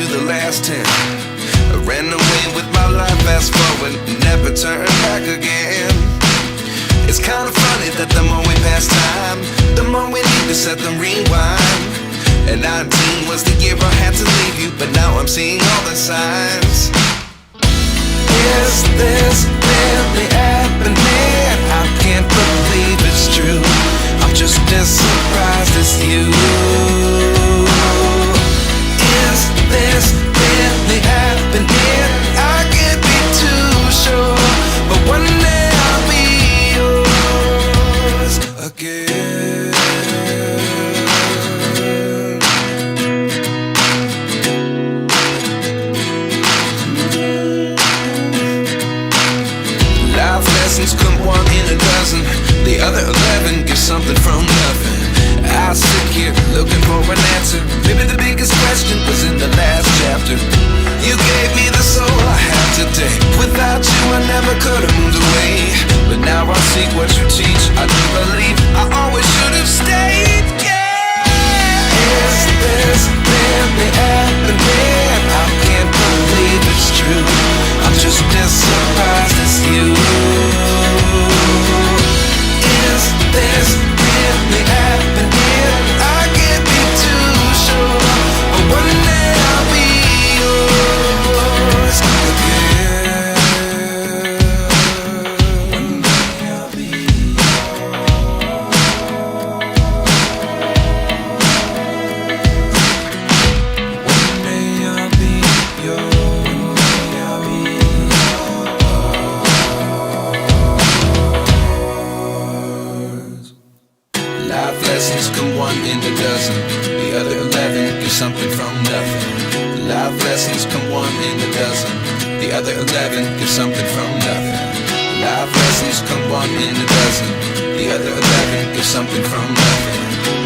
the last 10. I ran away with my life, fast forward, never turn back again. It's kinda funny that the more we pass time, the more we need to set them rewind. And 19 was the year I had to leave you, but now I'm seeing all the signs. Is this really happening? I can't believe it's true. I'm just as surprised as you. Is this really happening? I can't be too sure, but one day I'll be yours again. Life lessons come one in a dozen. The other 11 give something from nothing. I sit here looking for an answer. Maybe the biggest question was in the last chapter. You gave me the soul I have today. Without you I never could have moved away. But now I see what you teach. I do believe I always should have stayed. Yeah. Is this really happening? I can't believe it's true. I'm just as surprised as you. Is this really happening? I can't be too sure, but one day I'll be yours again. One day I'll be yours. One day I'll be yours. Life lessons come one in a dozen. The other 11 give something from nothing. Life lessons come one in a dozen. The other 11 give something from nothing. Life lessons come one in a dozen. The other 11 give something from nothing.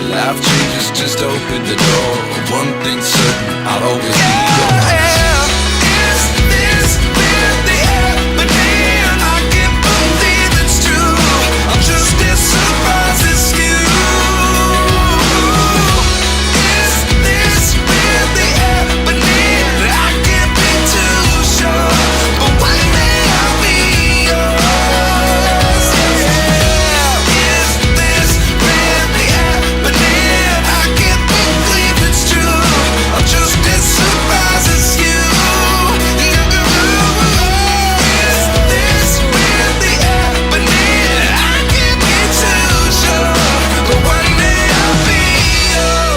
Life changes just open the door. One thing's certain, I'll always be yours. Is this really happening? I can't believe it's true. I'm just as surprised as you. Is this really happening? I can't be too sure, but one day I'll be yours. Yeah. Is this really happening? I can't believe it's true. I'm just as surprised as you. Is this really happening? I can't be too sure, but one day I'll be yours.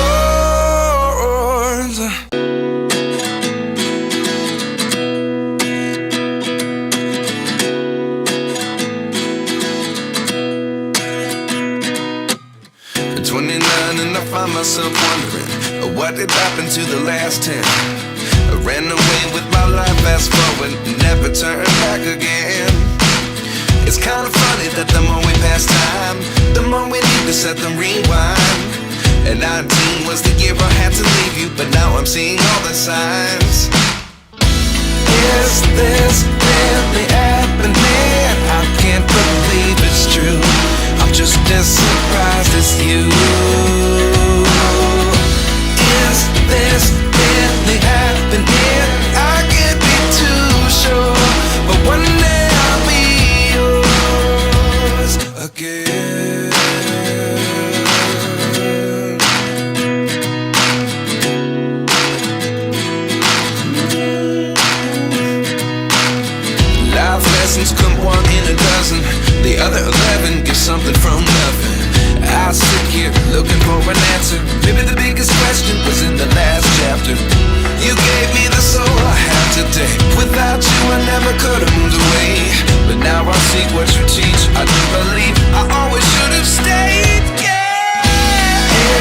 29 and I find myself wondering, what did happen to the last 10? I ran away with my life, fast forward, never turn back again. It's kinda funny that the more we pass time, the more we need to set them rewind. And 19 was the year I had to leave you, but now I'm seeing all the signs. Is this really happening? I can't believe it's true. I'm just as surprised as you. Is this really happening? I can't be too sure, but one day I'll be yours again. Life lessons come one in a dozen. The other 11 give something from nothing. I sit here looking for an answer. Maybe the biggest question was in the last chapter. You gave me the soul I have today. Without you I never could have moved away. But now I see what you teach. I do believe I always should have stayed. Yeah.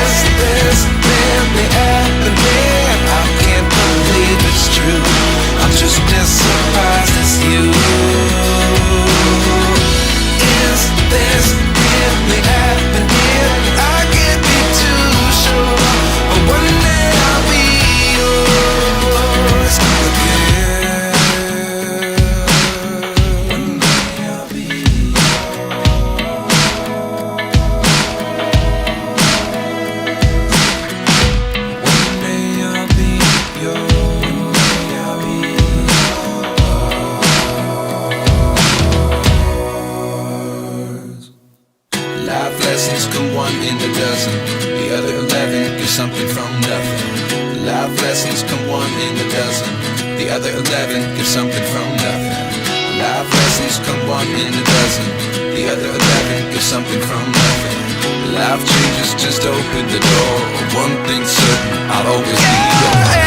Is this really happening? I can't believe it's true. I'm just as surprised as you. Is this really happening? I can't be too sure, but one day I'll be yours again. One day I'll be yours. one in a dozen. The other 11 give something from nothing. Life lessons come one in a dozen. The other 11 give something from nothing. Life changes just open the door. One thing's certain, I'll always be yours.